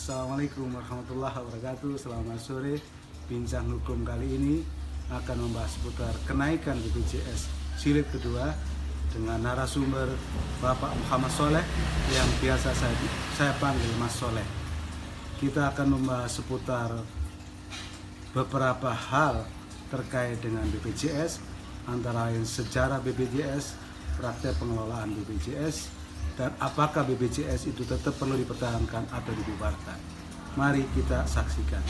Assalamualaikum warahmatullahi wabarakatuh. Selamat sore. Bincang hukum kali ini akan membahas seputar kenaikan BPJS jilid kedua dengan narasumber Bapak Muhammad Soleh yang biasa saya panggil Mas Soleh. Kita akan membahas seputar beberapa hal terkait dengan BPJS, antara lain sejarah BPJS, praktek pengelolaan BPJS, dan apakah BPJS itu tetap perlu dipertahankan atau dibubarkan. Mari kita saksikan.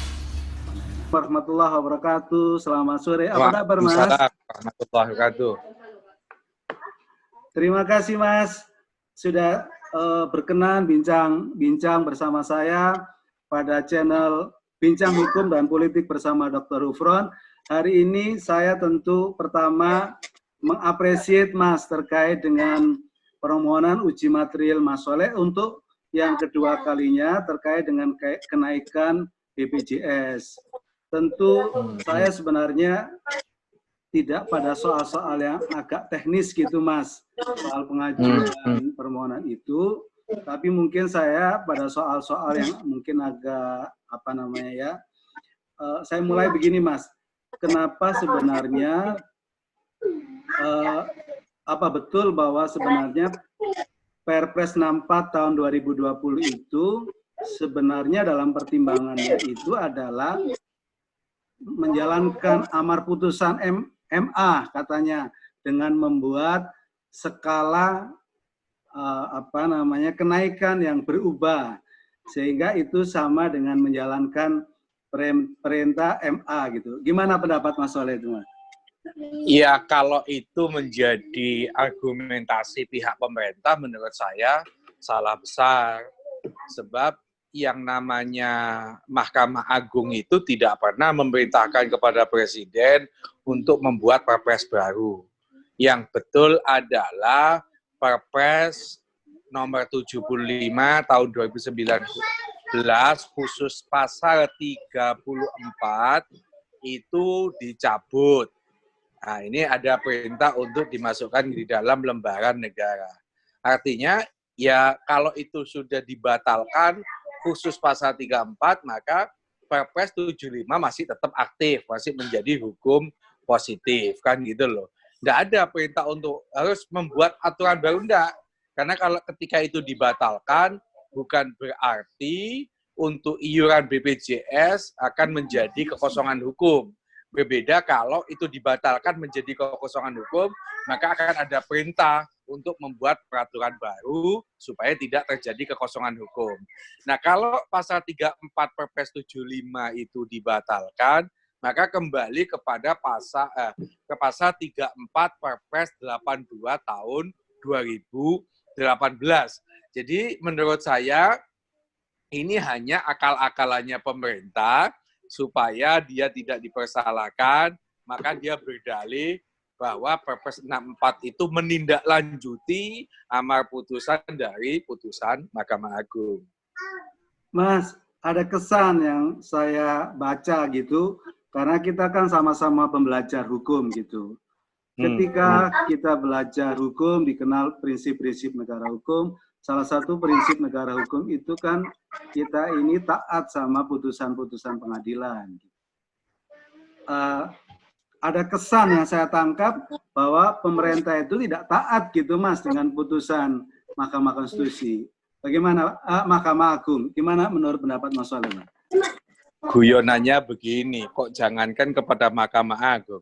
Warahmatullahi wabarakatuh. Selamat sore. Apa kabar, Mas? Warahmatullahi wabarakatuh. Terima kasih, Mas, sudah berkenan bincang bersama saya pada channel Bincang Hukum dan Politik bersama Dr. Ufron. Hari ini saya tentu pertama mengapresiasi Mas terkait dengan permohonan uji material Mas Soleh untuk yang kedua kalinya terkait dengan kenaikan BPJS. Tentu saya sebenarnya tidak pada soal-soal yang agak teknis gitu, Mas, soal pengajuan permohonan itu, tapi mungkin saya pada soal-soal yang mungkin agak saya mulai begini, Mas. Kenapa sebenarnya apa betul bahwa sebenarnya Perpres 64 tahun 2020 itu sebenarnya dalam pertimbangannya itu adalah menjalankan amar putusan MA katanya, dengan membuat skala kenaikan yang berubah, sehingga itu sama dengan menjalankan perintah MA gitu. Gimana pendapat Mas Soleh itu, Mas? Ya, kalau itu menjadi argumentasi pihak pemerintah, menurut saya salah besar. Sebab yang namanya Mahkamah Agung itu tidak pernah memerintahkan kepada Presiden untuk membuat Perpres baru. Yang betul adalah Perpres nomor 75 tahun 2019 khusus pasal 34 itu dicabut. Nah, ini ada perintah untuk dimasukkan di dalam lembaran negara. Artinya, ya kalau itu sudah dibatalkan khusus pasal 34, maka Perpres 75 masih tetap aktif, masih menjadi hukum positif, kan gitu loh. Nggak ada perintah untuk harus membuat aturan baru, enggak. Karena kalau ketika itu dibatalkan, bukan berarti untuk iuran BPJS akan menjadi kekosongan hukum. Berbeda kalau itu dibatalkan menjadi kekosongan hukum, maka akan ada perintah untuk membuat peraturan baru supaya tidak terjadi kekosongan hukum. Nah, kalau pasal 34 Perpres 75 itu dibatalkan, maka kembali kepada pasal 34 Perpres 82 tahun 2018. Jadi menurut saya ini hanya akal-akalannya pemerintah supaya dia tidak dipersalahkan, maka dia berdalih bahwa Perpres 64 itu menindaklanjuti amar putusan dari putusan Mahkamah Agung. Mas, ada kesan yang saya baca gitu, karena kita kan sama-sama pembelajar hukum gitu. Ketika kita belajar hukum, dikenal prinsip-prinsip negara hukum, salah satu prinsip negara hukum itu kan kita ini taat sama putusan-putusan pengadilan. Ada kesan yang saya tangkap bahwa pemerintah itu tidak taat gitu, Mas, dengan putusan Mahkamah Konstitusi. Bagaimana Mahkamah Agung? Gimana menurut pendapat Mas Soleh? Guyonannya begini, kok jangankan kepada Mahkamah Agung,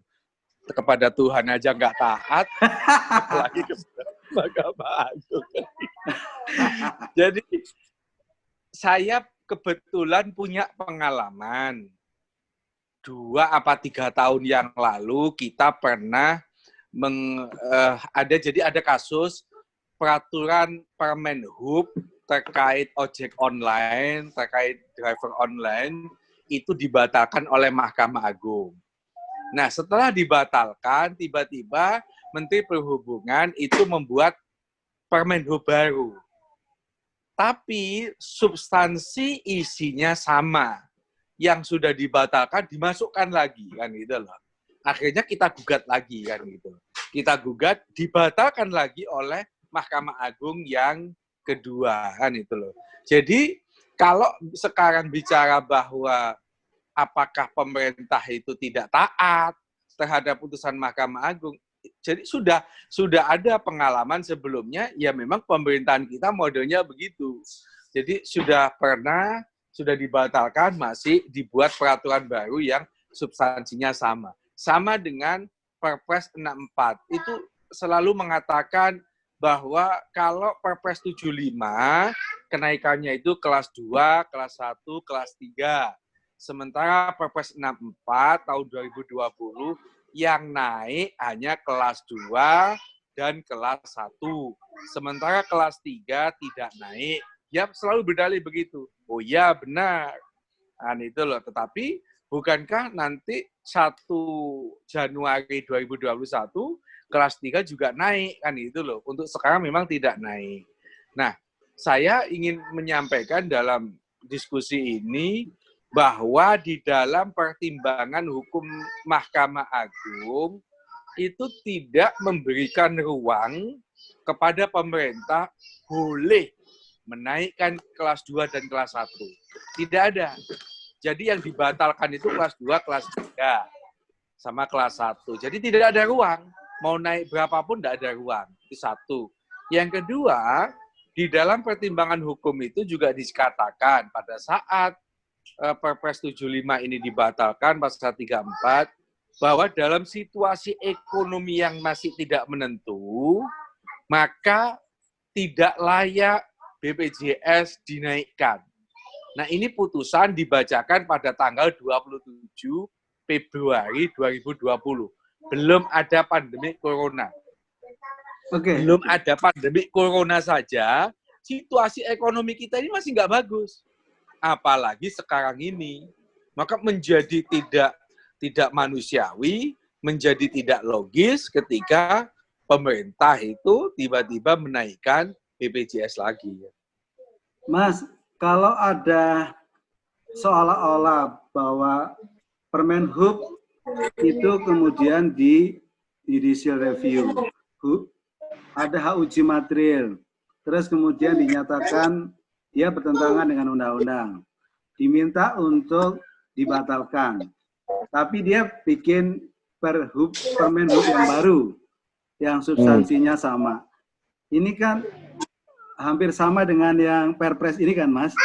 kepada Tuhan aja nggak taat, apalagi kepada Mahkamah Agung. Jadi saya kebetulan punya pengalaman 2 apa 3 tahun yang lalu kita pernah ada kasus peraturan Permenhub terkait ojek online, terkait driver online itu dibatalkan oleh Mahkamah Agung. Nah, setelah dibatalkan, tiba-tiba Menteri Perhubungan itu membuat Permenhub baru. Tapi substansi isinya sama. Yang sudah dibatalkan dimasukkan lagi, kan gitu loh. Akhirnya kita gugat lagi, kan gitu. Kita gugat, dibatalkan lagi oleh Mahkamah Agung yang kedua, kan itu loh. Jadi kalau sekarang bicara bahwa apakah pemerintah itu tidak taat terhadap putusan Mahkamah Agung, jadi sudah ada pengalaman sebelumnya, ya memang pemerintahan kita modelnya begitu. Jadi sudah dibatalkan, masih dibuat peraturan baru yang substansinya sama. Sama dengan Perpres 64, itu selalu mengatakan bahwa kalau Perpres 75, kenaikannya itu kelas 2, kelas 1, kelas 3. Sementara Perpres 64 tahun 2020 yang naik hanya kelas 2 dan kelas 1. Sementara kelas 3 tidak naik. Ya selalu berdalih begitu. Oh ya benar. Nah, itu loh. Tetapi bukankah nanti 1 Januari 2021 kelas 3 juga naik, kan itu loh. Untuk sekarang memang tidak naik. Nah, saya ingin menyampaikan dalam diskusi ini bahwa di dalam pertimbangan hukum Mahkamah Agung itu tidak memberikan ruang kepada pemerintah boleh menaikkan kelas 2 dan kelas 1. Tidak ada. Jadi yang dibatalkan itu kelas 2, kelas 3, sama kelas 1. Jadi tidak ada ruang. Mau naik berapapun tidak ada ruang. Itu satu. Yang kedua, di dalam pertimbangan hukum itu juga dikatakan pada saat Perpres 75 ini dibatalkan, pasal 34, bahwa dalam situasi ekonomi yang masih tidak menentu, maka tidak layak BPJS dinaikkan. Nah, ini putusan dibacakan pada tanggal 27 Februari 2020. Belum ada pandemi corona. Belum ada pandemi corona saja, situasi ekonomi kita ini masih nggak bagus. Apalagi sekarang ini. Maka menjadi tidak manusiawi, menjadi tidak logis ketika pemerintah itu tiba-tiba menaikkan BPJS lagi. Mas, kalau ada seolah-olah bahwa Permenhub itu kemudian di judicial review, ada hak uji material, terus kemudian dinyatakan dia bertentangan dengan undang-undang, diminta untuk dibatalkan, tapi dia bikin Permenhub yang baru, yang substansinya sama. Ini kan hampir sama dengan yang Perpres ini kan, Mas?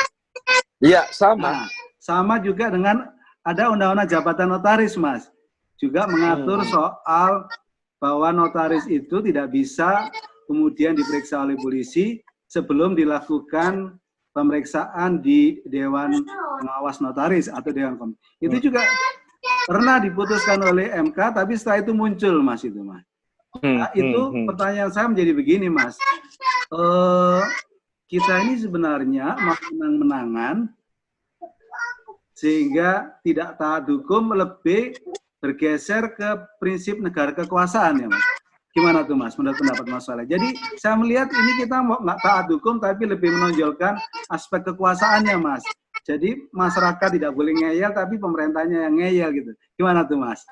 Iya, sama. Nah, sama juga dengan ada undang-undang jabatan notaris, Mas. Juga mengatur soal bahwa notaris itu tidak bisa kemudian diperiksa oleh polisi sebelum dilakukan pemeriksaan di Dewan Pengawas Notaris atau Dewan Kom. Itu juga pernah diputuskan oleh MK, tapi setelah itu muncul, Mas, itu, Mas. Nah, itu pertanyaan saya menjadi begini, Mas. Kita ini sebenarnya mau menang-menangan sehingga tidak taat hukum, lebih bergeser ke prinsip negara kekuasaan, ya, Mas. Gimana tuh, Mas, menurut pendapat Mas Saleh? Jadi saya melihat ini kita nggak taat hukum, tapi lebih menonjolkan aspek kekuasaannya, Mas. Jadi masyarakat tidak boleh ngeyel, tapi pemerintahnya yang ngeyel gitu. Gimana tuh, Mas?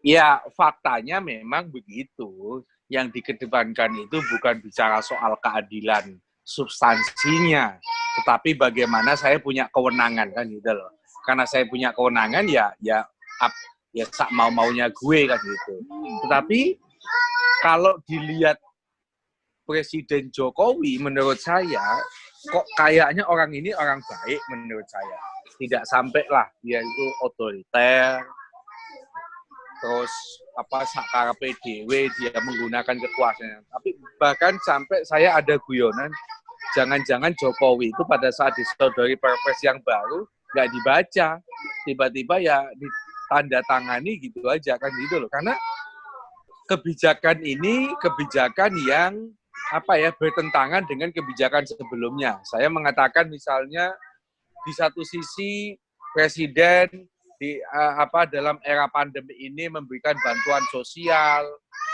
Ya, faktanya memang begitu. Yang dikedepankan itu bukan bicara soal keadilan substansinya, tetapi bagaimana saya punya kewenangan, kan gitu loh. Karena saya punya kewenangan, ya sak mau-maunya gue, kan gitu. Tetapi kalau dilihat Presiden Jokowi, menurut saya kok kayaknya orang ini orang baik menurut saya. Tidak sampailah dia itu otoriter, terus sakara PDW dia menggunakan kekuasaan. Tapi bahkan sampai saya ada guyonan, jangan-jangan Jokowi itu pada saat disodori Perpres yang baru nggak dibaca, tiba-tiba ya ditandatangani gitu aja, kan gitu loh. Karena kebijakan ini kebijakan yang bertentangan dengan kebijakan sebelumnya. Saya mengatakan misalnya di satu sisi Presiden dalam era pandemi ini memberikan bantuan sosial,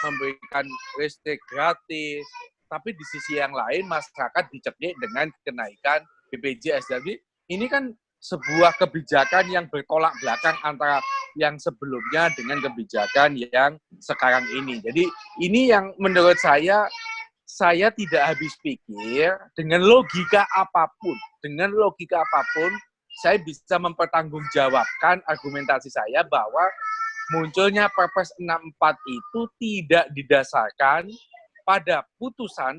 memberikan listrik gratis, tapi di sisi yang lain masyarakat dicekik dengan kenaikan BPJS. Jadi ini kan sebuah kebijakan yang bertolak belakang antara yang sebelumnya dengan kebijakan yang sekarang ini. Jadi ini yang menurut saya saya tidak habis pikir dengan logika apapun, saya bisa mempertanggungjawabkan argumentasi saya bahwa munculnya Perpres 64 itu tidak didasarkan pada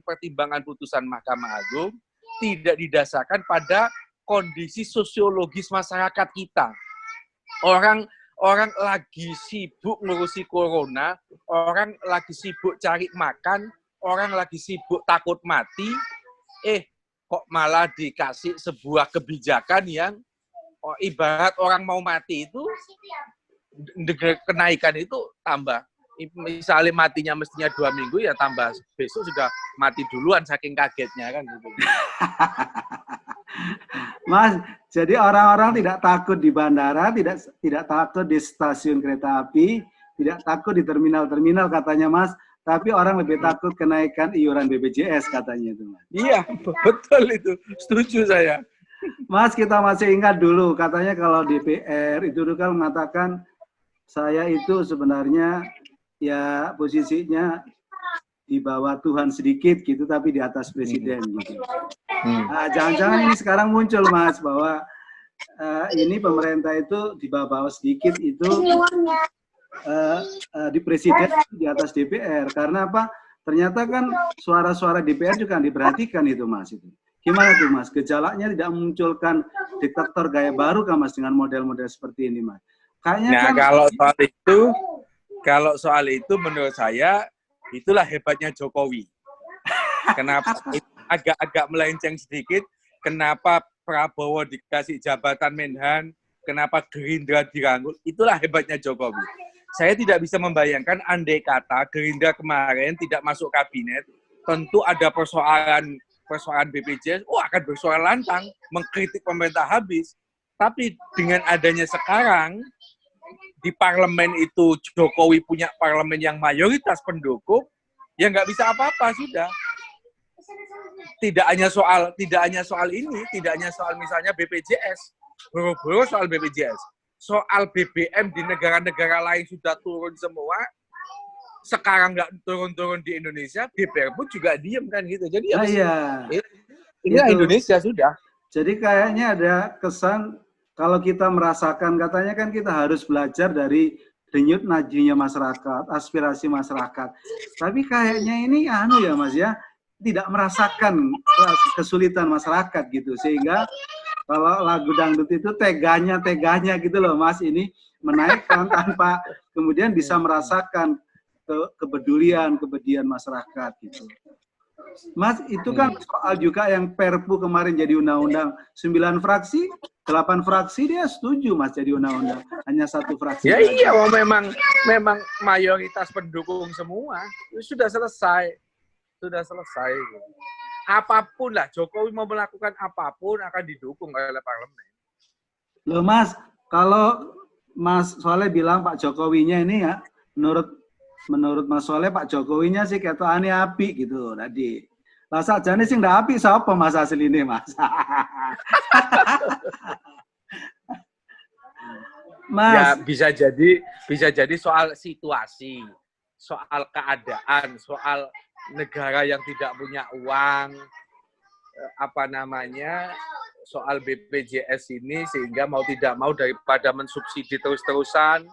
pertimbangan putusan Mahkamah Agung, tidak didasarkan pada kondisi sosiologis masyarakat kita. Orang lagi sibuk ngurusi corona, orang lagi sibuk cari makan, orang lagi sibuk takut mati, kok malah dikasih sebuah kebijakan yang ibarat orang mau mati itu, kenaikan itu tambah. Misalnya matinya mestinya 2 minggu, ya tambah besok sudah mati duluan saking kagetnya kan gitu. Mas, jadi orang-orang tidak takut di bandara, tidak takut di stasiun kereta api, tidak takut di terminal-terminal katanya Mas, tapi orang lebih takut kenaikan iuran BPJS katanya itu Mas. Iya, betul itu. Setuju saya. Mas, kita masih ingat dulu katanya kalau DPR itu dulu kan mengatakan saya itu sebenarnya ya posisinya di bawah Tuhan sedikit gitu, tapi di atas presiden gitu. Nah, jangan-jangan ini sekarang muncul Mas bahwa ini pemerintah itu di bawah sedikit itu di presiden di atas DPR. Karena apa? Ternyata kan suara-suara DPR juga diperhatikan itu Mas itu. Gimana tuh Mas? Gejalanya tidak memunculkan diktator gaya baru kan Mas dengan model-model seperti ini Mas? Kayaknya nah, kan kalau soal itu menurut saya itulah hebatnya Jokowi. Kenapa agak melenceng sedikit? Kenapa Prabowo dikasih jabatan Menhan? Kenapa Gerindra dirangkul? Itulah hebatnya Jokowi. Saya tidak bisa membayangkan andai kata Gerindra kemarin tidak masuk kabinet, tentu ada persoalan BPJS, akan bersuara lantang, mengkritik pemerintah habis. Tapi dengan adanya sekarang, di parlemen itu Jokowi punya parlemen yang mayoritas pendukung, ya nggak bisa apa-apa sudah. Tidak hanya soal ini, tidak hanya soal misalnya BPJS, boro-boro soal BPJS, soal BBM di negara-negara lain sudah turun semua, sekarang nggak turun-turun di Indonesia, DPR pun juga diem kan gitu. Jadi ini Indonesia sudah. Jadi kayaknya ada kesan kalau kita merasakan, katanya kan kita harus belajar dari denyut nadinya masyarakat, aspirasi masyarakat. Tapi kayaknya ini ya Mas ya, tidak merasakan kesulitan masyarakat gitu. Sehingga kalau lagu dangdut itu teganya gitu loh Mas, ini menaikkan tanpa kemudian bisa merasakan kepedulian masyarakat gitu. Mas, itu kan soal juga yang Perpu kemarin jadi undang-undang 9 fraksi, 8 fraksi dia setuju Mas jadi undang-undang, hanya 1 fraksi. Ya iya, memang mayoritas pendukung semua, sudah selesai. Apapun lah, Jokowi mau melakukan apapun akan didukung oleh parlemen. Loh Mas, kalau Mas Soleh bilang Pak Jokowinya ini ya, menurut Mas Soleh Pak Jokowinya sih kayak aneh api gitu tadi. Lah sakjane sing ndak api sapa Mas asline Mas? Mas. Ya bisa jadi soal situasi, soal keadaan, soal negara yang tidak punya uang, soal BPJS ini, sehingga mau tidak mau daripada mensubsidi terus-terusan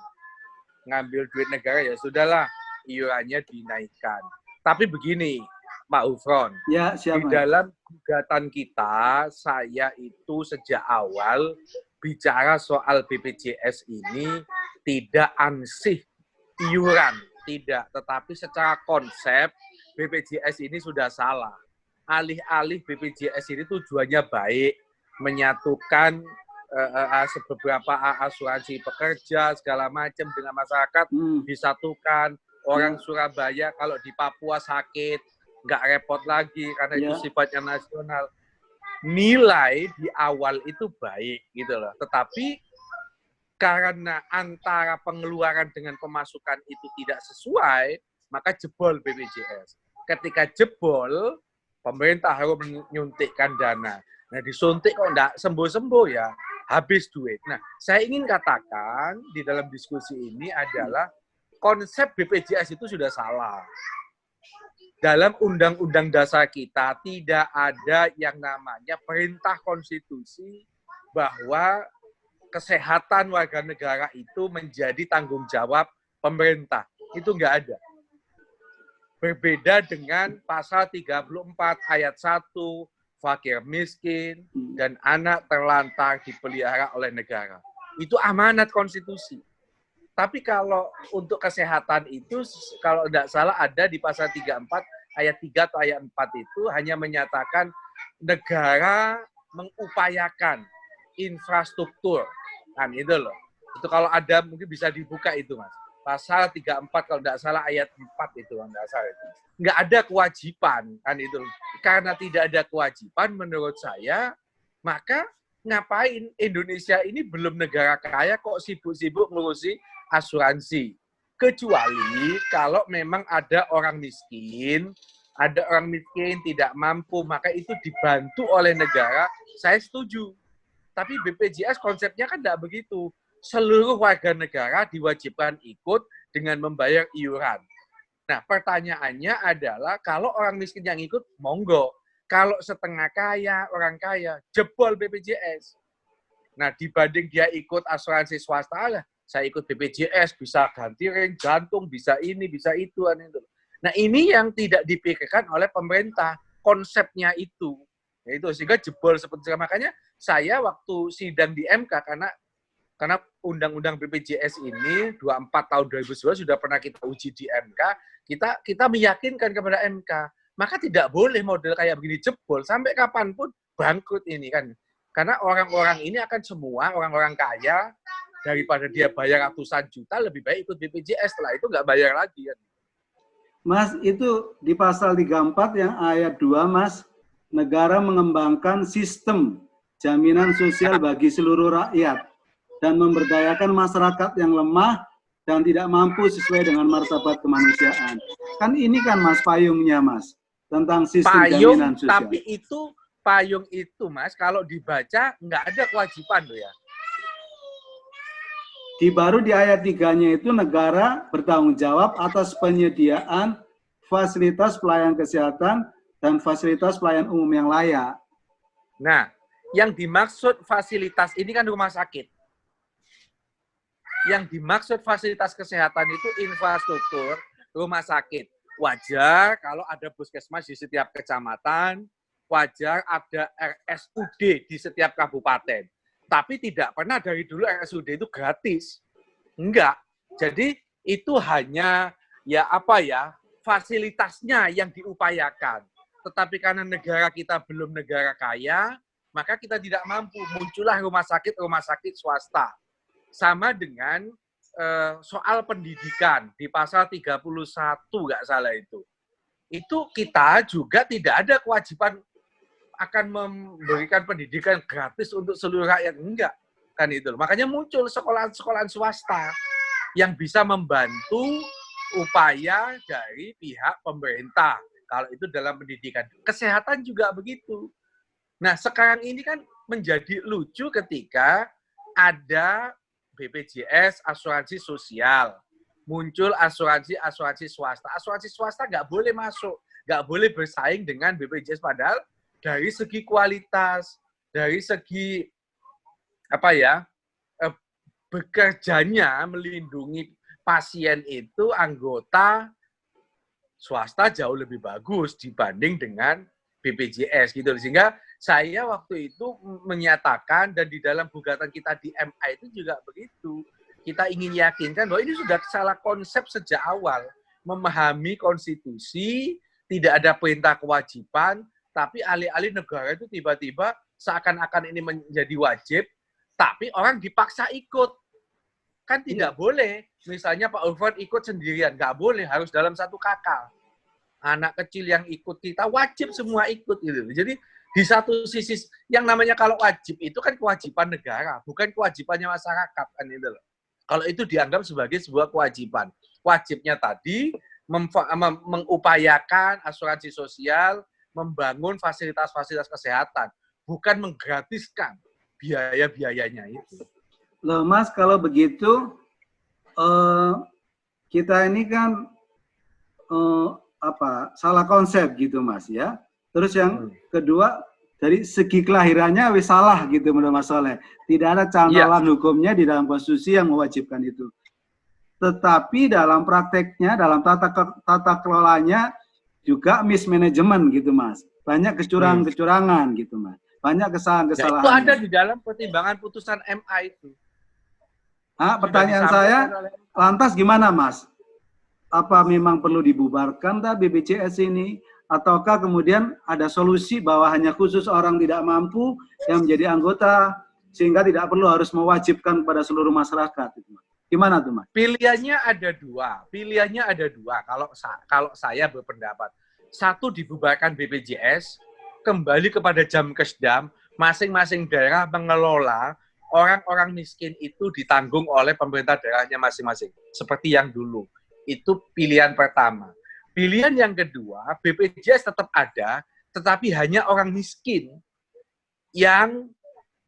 ngambil duit negara, ya sudahlah iurannya dinaikkan. Tapi begini Pak Ufron, ya, di dalam gugatan kita, saya itu sejak awal bicara soal BPJS ini tidak ansih iuran, tidak, tetapi secara konsep BPJS ini sudah salah. Alih-alih BPJS ini tujuannya baik, menyatukan beberapa asuransi pekerja segala macam dengan masyarakat, disatukan. Orang Surabaya kalau di Papua sakit nggak repot lagi karena itu sifatnya nasional. Nilai di awal itu baik gitu loh, tetapi karena antara pengeluaran dengan pemasukan itu tidak sesuai, maka jebol BPJS. Ketika jebol, pemerintah harus menyuntikkan dana. Nah, disuntik kok enggak sembuh-sembuh ya, habis duit. Nah, saya ingin katakan di dalam diskusi ini adalah konsep BPJS itu sudah salah. dalam Undang-Undang Dasar kita tidak ada yang namanya perintah konstitusi bahwa kesehatan warga negara itu menjadi tanggung jawab pemerintah. Itu nggak ada. Berbeda dengan pasal 34 ayat 1, fakir miskin dan anak terlantar dipelihara oleh negara. Itu amanat konstitusi. Tapi kalau untuk kesehatan itu, kalau tidak salah ada di pasal 34 ayat 3 atau ayat 4 itu hanya menyatakan negara mengupayakan infrastruktur. Kan itu loh. Itu kalau ada mungkin bisa dibuka itu, Mas. Pasal 34 kalau tidak salah ayat 4 itu, tidak salah itu. Nggak ada kewajiban, kan itu. Karena tidak ada kewajiban menurut saya, maka ngapain Indonesia ini belum negara kaya kok sibuk-sibuk ngurusi asuransi. Kecuali kalau memang ada orang miskin tidak mampu, maka itu dibantu oleh negara, saya setuju. Tapi BPJS konsepnya kan tidak begitu. Seluruh warga negara diwajibkan ikut dengan membayar iuran. Nah, pertanyaannya adalah kalau orang miskin yang ikut, monggo. Kalau setengah kaya, orang kaya, jebol BPJS. Nah, dibanding dia ikut asuransi swasta, lah, saya ikut BPJS, bisa ganti ring jantung, bisa ini, bisa itu. Nah, ini yang tidak dipikirkan oleh pemerintah, konsepnya itu. Yaitu, sehingga jebol seperti itu. Makanya saya waktu sidang di MK, karena Undang-Undang BPJS ini 24 tahun 2011 sudah pernah kita uji di MK, kita meyakinkan kepada MK, maka tidak boleh model kayak begini jebol, sampai kapanpun bangkrut ini kan. Karena orang-orang ini akan semua, orang-orang kaya, daripada dia bayar ratusan juta, lebih baik ikut BPJS, setelah itu nggak bayar lagi kan. Mas, itu di pasal 34 yang ayat 2, Mas, negara mengembangkan sistem jaminan sosial bagi seluruh rakyat dan memberdayakan masyarakat yang lemah dan tidak mampu sesuai dengan martabat kemanusiaan. Kan ini kan, Mas, payungnya, Mas, tentang sistem jaminan sosial. Tapi itu payung itu, Mas, kalau dibaca nggak ada kewajiban loh ya. Baru di ayat 3-nya itu negara bertanggung jawab atas penyediaan fasilitas pelayanan kesehatan dan fasilitas pelayanan umum yang layak. Nah, yang dimaksud fasilitas ini kan rumah sakit. Yang dimaksud fasilitas kesehatan itu infrastruktur rumah sakit. Wajar kalau ada puskesmas di setiap kecamatan, wajar ada RSUD di setiap kabupaten. Tapi tidak pernah dari dulu RSUD itu gratis. Enggak. Jadi itu hanya fasilitasnya yang diupayakan. Tetapi karena negara kita belum negara kaya, maka kita tidak mampu. Muncullah rumah sakit swasta. Sama dengan soal pendidikan di pasal 31 nggak salah itu. Itu kita juga tidak ada kewajiban akan memberikan pendidikan gratis untuk seluruh rakyat, enggak kan itu. Makanya muncul sekolah-sekolah swasta yang bisa membantu upaya dari pihak pemerintah. Kalau itu dalam pendidikan, kesehatan juga begitu. Nah, sekarang ini kan menjadi lucu ketika ada BPJS, asuransi sosial, muncul asuransi swasta. Asuransi swasta nggak boleh masuk, nggak boleh bersaing dengan BPJS, padahal dari segi kualitas, dari segi bekerjanya melindungi pasien itu anggota swasta jauh lebih bagus dibanding dengan BPJS gitu. Sehingga saya waktu itu menyatakan, dan di dalam gugatan kita di MA itu juga begitu. Kita ingin yakinkan bahwa ini sudah salah konsep sejak awal. Memahami konstitusi, tidak ada perintah kewajiban, tapi alih-alih negara itu tiba-tiba seakan-akan ini menjadi wajib, tapi orang dipaksa ikut. Kan tidak boleh. Misalnya Pak Ulfan ikut sendirian, nggak boleh, harus dalam satu kakak. Anak kecil yang ikut kita wajib semua ikut gitu. Jadi di satu sisi yang namanya kalau wajib itu kan kewajiban negara, bukan kewajibannya masyarakat kan itu loh. Kalau itu dianggap sebagai sebuah kewajiban. Wajibnya tadi mengupayakan asuransi sosial, membangun fasilitas-fasilitas kesehatan, bukan menggratiskan biaya-biayanya itu. Loh Mas, kalau begitu kita ini kan salah konsep gitu Mas ya. Terus yang kedua dari segi kelahirannya wis salah gitu menurut Mas Soleh. Tidak ada cantolan hukumnya di dalam konstitusi yang mewajibkan itu. Tetapi dalam prakteknya, dalam tata kelolanya juga mismanagement gitu Mas. Banyak kecurangan gitu Mas. Banyak kesalahan-kesalahan. Itu ada di dalam pertimbangan putusan MA itu. Pertanyaan saya, lantas gimana Mas? Apa memang perlu dibubarkan BPJS ini? Ataukah kemudian ada solusi bahwa hanya khusus orang tidak mampu yang menjadi anggota sehingga tidak perlu harus mewajibkan kepada seluruh masyarakat? Gimana tuh Mas? Pilihannya ada dua. Kalau saya berpendapat, satu dibubarkan BPJS, kembali kepada jam kesdam, masing-masing daerah mengelola orang-orang miskin itu ditanggung oleh pemerintah daerahnya masing-masing, seperti yang dulu. Itu pilihan pertama. Pilihan yang kedua, BPJS tetap ada, tetapi hanya orang miskin yang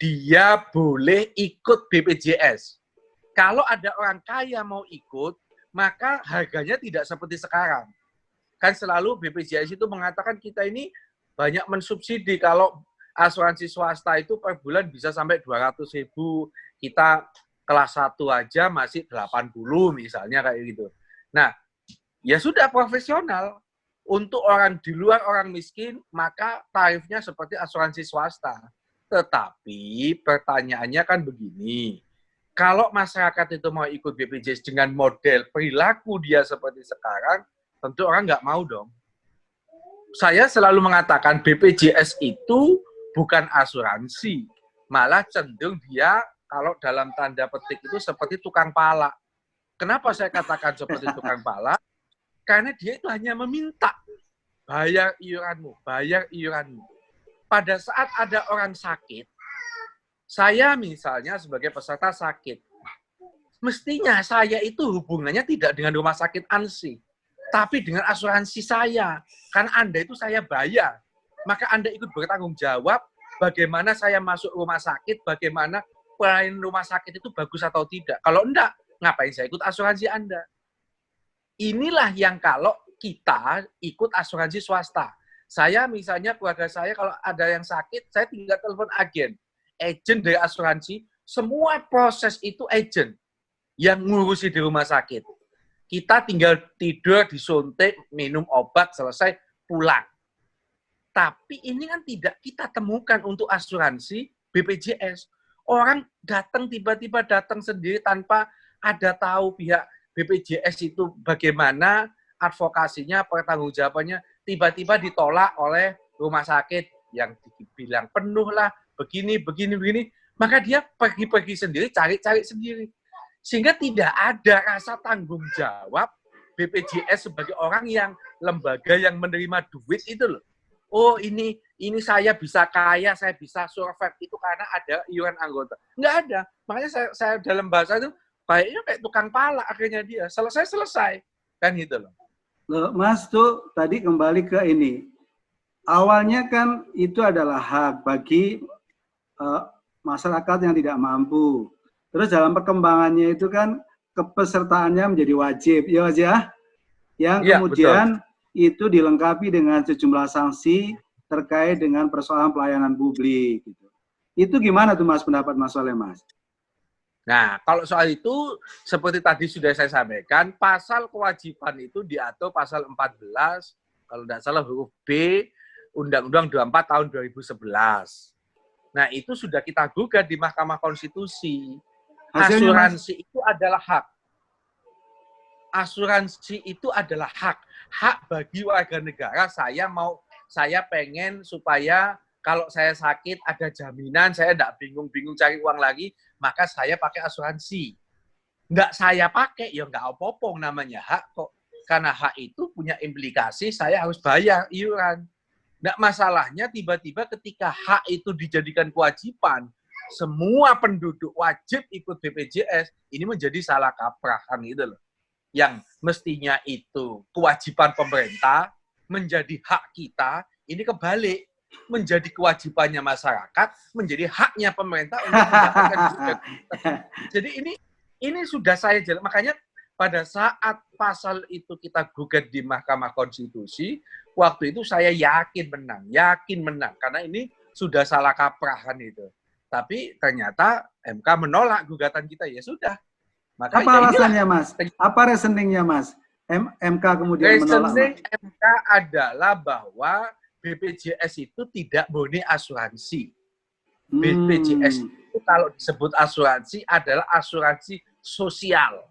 dia boleh ikut BPJS. Kalau ada orang kaya mau ikut, maka harganya tidak seperti sekarang. Kan selalu BPJS itu mengatakan kita ini banyak mensubsidi. Kalau asuransi swasta itu per bulan bisa sampai 200.000, kita kelas 1 aja masih 80 misalnya kayak gitu. Nah, ya sudah profesional. Untuk orang di luar orang miskin, maka tarifnya seperti asuransi swasta. Tetapi pertanyaannya kan begini, kalau masyarakat itu mau ikut BPJS dengan model perilaku dia seperti sekarang, tentu orang nggak mau dong. Saya selalu mengatakan BPJS itu bukan asuransi, malah cenderung dia kalau dalam tanda petik itu seperti tukang pala. Kenapa saya katakan seperti tukang pala? Karena dia itu hanya meminta, bayar iuranmu. Pada saat ada orang sakit, saya misalnya sebagai peserta sakit, mestinya saya itu hubungannya tidak dengan rumah sakit ANSI, tapi dengan asuransi saya. Karena Anda itu saya bayar. Maka Anda ikut bertanggung jawab bagaimana saya masuk rumah sakit, bagaimana pelayanan rumah sakit itu bagus atau tidak. Kalau enggak, ngapain saya ikut asuransi Anda? Inilah yang kalau kita ikut asuransi swasta. Saya misalnya keluarga saya kalau ada yang sakit, saya tinggal telepon agen dari asuransi, semua proses itu agen yang ngurusi di rumah sakit. Kita tinggal tidur, disuntik, minum obat, selesai, pulang. Tapi ini kan tidak kita temukan untuk asuransi BPJS. Orang datang tiba-tiba datang sendiri tanpa ada tahu pihak BPJS itu bagaimana advokasinya, pertanggungjawabannya, tiba-tiba ditolak oleh rumah sakit yang dibilang penuh lah, begini. Maka dia pergi-pergi sendiri, cari-cari sendiri. Sehingga tidak ada rasa tanggung jawab BPJS sebagai orang yang lembaga yang menerima duit itu loh. Oh ini saya bisa kaya, saya bisa survive itu karena ada iuran anggota. Nggak ada. Makanya saya dalam bahasa itu kayaknya kayak tukang pala akhirnya dia. Selesai. Kan gitu loh. Mas tuh tadi kembali ke ini. Awalnya kan itu adalah hak bagi masyarakat yang tidak mampu. Terus dalam perkembangannya itu kan kepesertaannya menjadi wajib, ya Mas ya? Yang kemudian betul. Itu dilengkapi dengan sejumlah sanksi terkait dengan persoalan pelayanan publik. Gitu. Itu gimana tuh Mas pendapat Mas Soleh Mas? Nah, kalau soal itu seperti tadi sudah saya sampaikan, pasal kewajiban itu diatur pasal 14, kalau tidak salah huruf B, Undang-Undang 24 tahun 2011. Nah, itu sudah kita gugat di Mahkamah Konstitusi. Asuransi itu adalah hak. Asuransi itu adalah hak. Hak bagi warga negara. Saya pengen supaya kalau saya sakit ada jaminan, saya tidak bingung-bingung cari uang lagi, maka saya pakai asuransi. Nggak saya pakai, ya nggak apa-apa namanya hak kok. Karena hak itu punya implikasi saya harus bayar iuran. Nggak masalahnya tiba-tiba ketika hak itu dijadikan kewajiban, semua penduduk wajib ikut BPJS, ini menjadi salah kaprah kan gitu loh. Yang mestinya itu kewajiban pemerintah menjadi hak kita, ini kebalik. Menjadi kewajibannya masyarakat, menjadi haknya pemerintah untuk mendapatkan juga. Jadi ini sudah saya jelas. Makanya pada saat pasal itu kita gugat di Mahkamah Konstitusi, waktu itu saya yakin menang, karena ini sudah salah kaprah kan itu. Tapi ternyata MK menolak gugatan kita, ya sudah. Maka Apa ya alasannya, Mas? Apa reasoningnya, Mas? MK kemudian menolak, reasoning Mas? MK adalah bahwa BPJS itu tidak murni asuransi. BPJS itu kalau disebut asuransi adalah asuransi sosial.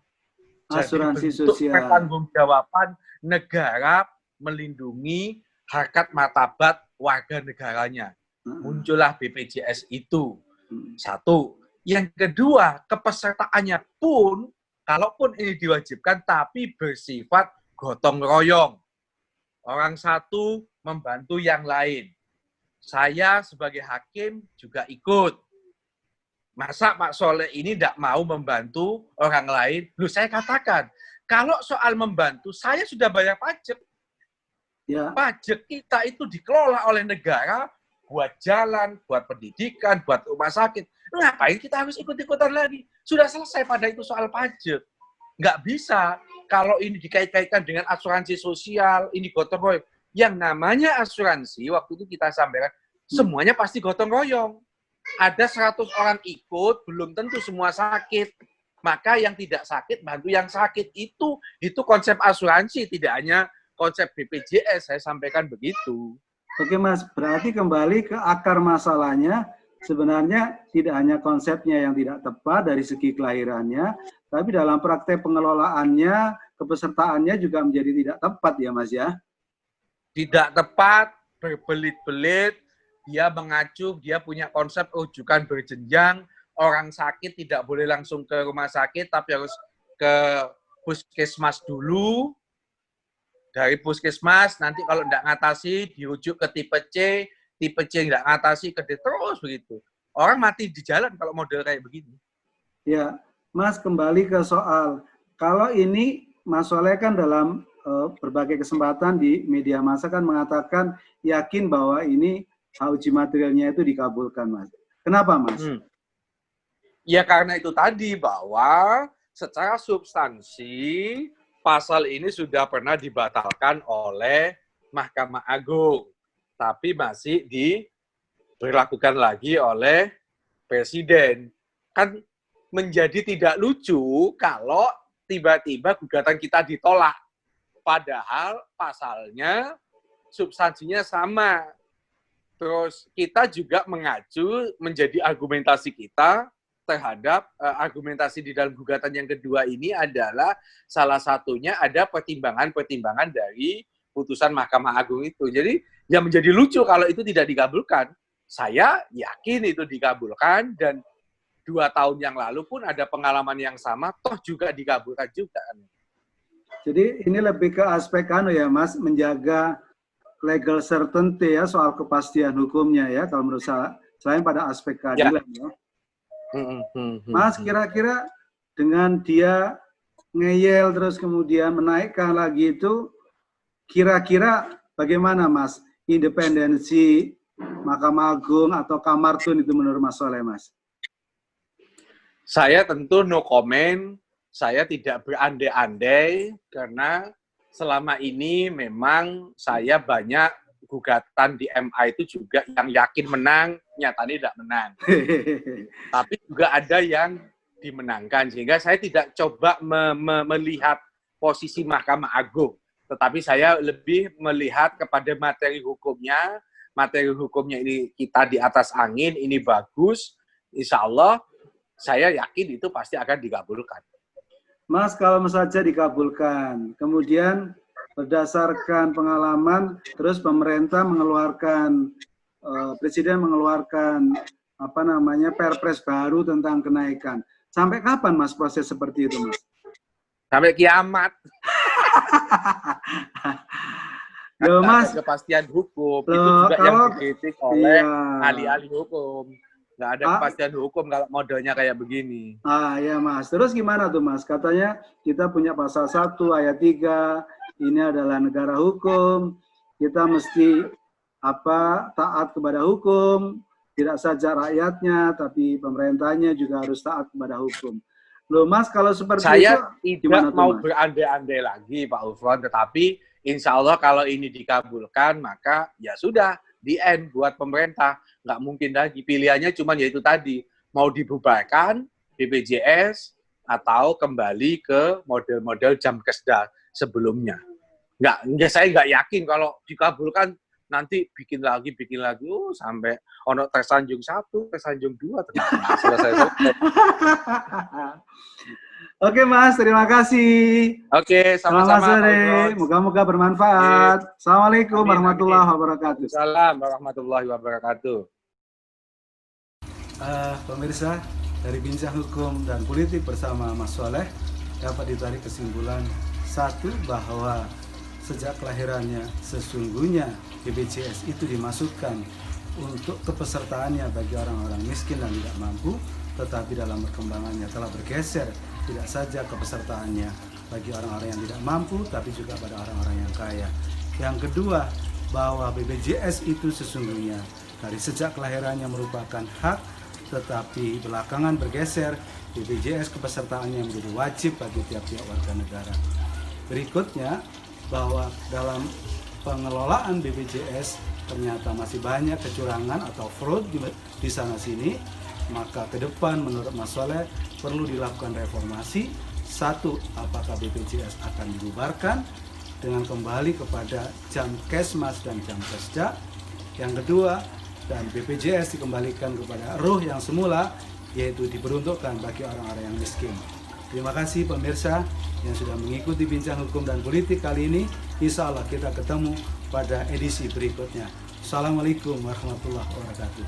Asuransi Jadi bentuk sosial. pertanggungjawaban negara melindungi harkat martabat warga negaranya. Muncullah BPJS itu. Satu. Yang kedua, kepesertaannya pun, kalaupun ini diwajibkan, tapi bersifat gotong royong. Orang satu membantu yang lain. Saya sebagai hakim juga ikut. Masa Pak Soleh ini tidak mau membantu orang lain? Loh, saya katakan, kalau soal membantu, saya sudah bayar pajak. Ya. Pajak kita itu dikelola oleh negara buat jalan, buat pendidikan, buat rumah sakit. Ngapain kita harus ikut-ikutan lagi? Sudah selesai pada itu soal pajak. Nggak bisa kalau ini dikait-kaitkan dengan asuransi sosial, ini gotong royong. Yang namanya asuransi, waktu itu kita sampaikan, semuanya pasti gotong royong. Ada 100 orang ikut, belum tentu semua sakit. Maka yang tidak sakit, bantu yang sakit. Itu konsep asuransi, tidak hanya konsep BPJS, saya sampaikan begitu. Oke Mas, berarti kembali ke akar masalahnya, sebenarnya tidak hanya konsepnya yang tidak tepat dari segi kelahirannya, tapi dalam praktek pengelolaannya, kepesertaannya juga menjadi tidak tepat ya Mas ya? Tidak tepat, berbelit-belit, dia mengacu, dia punya konsep rujukan berjenjang, orang sakit tidak boleh langsung ke rumah sakit, tapi harus ke puskesmas dulu. Dari puskesmas, nanti kalau tidak ngatasi, dirujuk ke tipe C tidak ngatasi, ke D, terus begitu. Orang mati di jalan kalau model kayak begini. Ya, Mas kembali ke soal, kalau ini Mas Soleh kan dalam berbagai kesempatan di media massa kan mengatakan yakin bahwa ini uji materialnya itu dikabulkan, Mas. Kenapa, Mas? Ya karena itu tadi bahwa secara substansi pasal ini sudah pernah dibatalkan oleh Mahkamah Agung, tapi masih diberlakukan lagi oleh Presiden. Kan menjadi tidak lucu kalau tiba-tiba gugatan kita ditolak, padahal pasalnya substansinya sama. Terus kita juga mengacu menjadi argumentasi kita terhadap argumentasi di dalam gugatan yang kedua ini adalah salah satunya ada pertimbangan-pertimbangan dari putusan Mahkamah Agung itu. Jadi yang menjadi lucu kalau itu tidak dikabulkan. Saya yakin itu dikabulkan dan 2 tahun yang lalu pun ada pengalaman yang sama, toh juga dikabulkan juga. Jadi ini lebih ke aspek ya Mas, menjaga legal certainty ya, soal kepastian hukumnya ya, kalau menurut saya, selain pada aspek keadilan ya. Mas, kira-kira dengan dia ngeyel terus kemudian menaikkan lagi itu, kira-kira bagaimana Mas independensi Mahkamah Agung atau Kamartun itu menurut Mas Soleh, Mas? Saya tentu no comment, saya tidak berandai-andai karena selama ini memang saya banyak gugatan di MA itu juga yang yakin menang, nyatanya tidak menang. Tapi juga ada yang dimenangkan, sehingga saya tidak coba melihat posisi Mahkamah Agung. Tetapi saya lebih melihat kepada materi hukumnya. Materi hukumnya ini kita di atas angin, ini bagus. Insya Allah, saya yakin itu pasti akan dikabulkan. Mas, kalau saja dikabulkan, kemudian berdasarkan pengalaman, terus pemerintah mengeluarkan, Presiden mengeluarkan Perpres baru tentang kenaikan. Sampai kapan Mas proses seperti itu, Mas? Sampai kiamat. Loh, Mas, kepastian hukum loh, itu juga kalau, yang dikritik oleh iya, ahli-ahli hukum. Nggak ada kepastian hukum kalau modelnya kayak begini. Ya Mas, terus gimana tuh Mas? Katanya kita punya pasal 1 ayat 3, ini adalah negara hukum, kita mesti taat kepada hukum, tidak saja rakyatnya, tapi pemerintahnya juga harus taat kepada hukum. Loh Mas, kalau seperti Saya itu tidak gimana tuh mau Mas? berandai-andai lagi Pak Ufron, tetapi insya Allah kalau ini dikabulkan, maka ya sudah, di end buat pemerintah. Nggak mungkin lagi, pilihannya cuma yaitu tadi, mau dibubarkan BPJS atau kembali ke model-model jam kesda sebelumnya. Saya nggak yakin kalau dikabulkan nanti bikin lagi, sampai ono tersanjung 1, tersanjung 2, selesai. Oke Mas, terima kasih. Oke, Selamat sama-sama Pak sore, Ufron. moga-moga bermanfaat. Assalamualaikum Amin, warahmatullahi amin. wabarakatuh. Waalaikumsalam warahmatullahi wabarakatuh. Pemirsa, dari Bincang Hukum dan Politik bersama Mas Soleh dapat ditarik kesimpulan satu, bahwa sejak kelahirannya sesungguhnya BPJS itu dimaksudkan untuk kepesertaannya bagi orang-orang miskin dan tidak mampu, tetapi dalam perkembangannya telah bergeser tidak saja kepesertaannya bagi orang-orang yang tidak mampu, tapi juga pada orang-orang yang kaya. Yang kedua, bahwa BPJS itu sesungguhnya dari sejak kelahirannya merupakan hak, tetapi belakangan bergeser BPJS kepesertaannya menjadi wajib bagi tiap-tiap warga negara. Berikutnya, bahwa dalam pengelolaan BPJS ternyata masih banyak kecurangan atau fraud di sana-sini, maka ke depan menurut Mas Soleh perlu dilakukan reformasi. Satu, apakah BPJS akan dibubarkan dengan kembali kepada jam Kesmas dan jam Kesda. Yang kedua, dan BPJS dikembalikan kepada ruh yang semula, yaitu diperuntukkan bagi orang-orang yang miskin. Terima kasih pemirsa yang sudah mengikuti Bincang Hukum dan Politik kali ini. Insya Allah kita ketemu pada edisi berikutnya. Assalamualaikum warahmatullahi wabarakatuh.